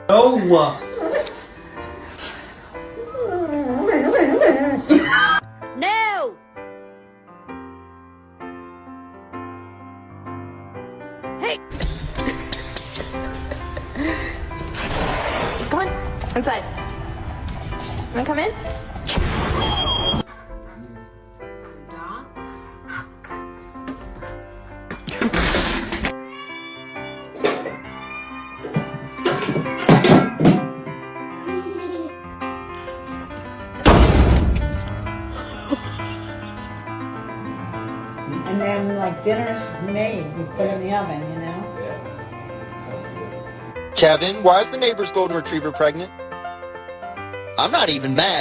No! No! Hey! Come on, inside. Wanna come in? And then like dinner's made, we put in the oven, you know? Kevin, why is the neighbor's golden retriever pregnant? I'm not even mad.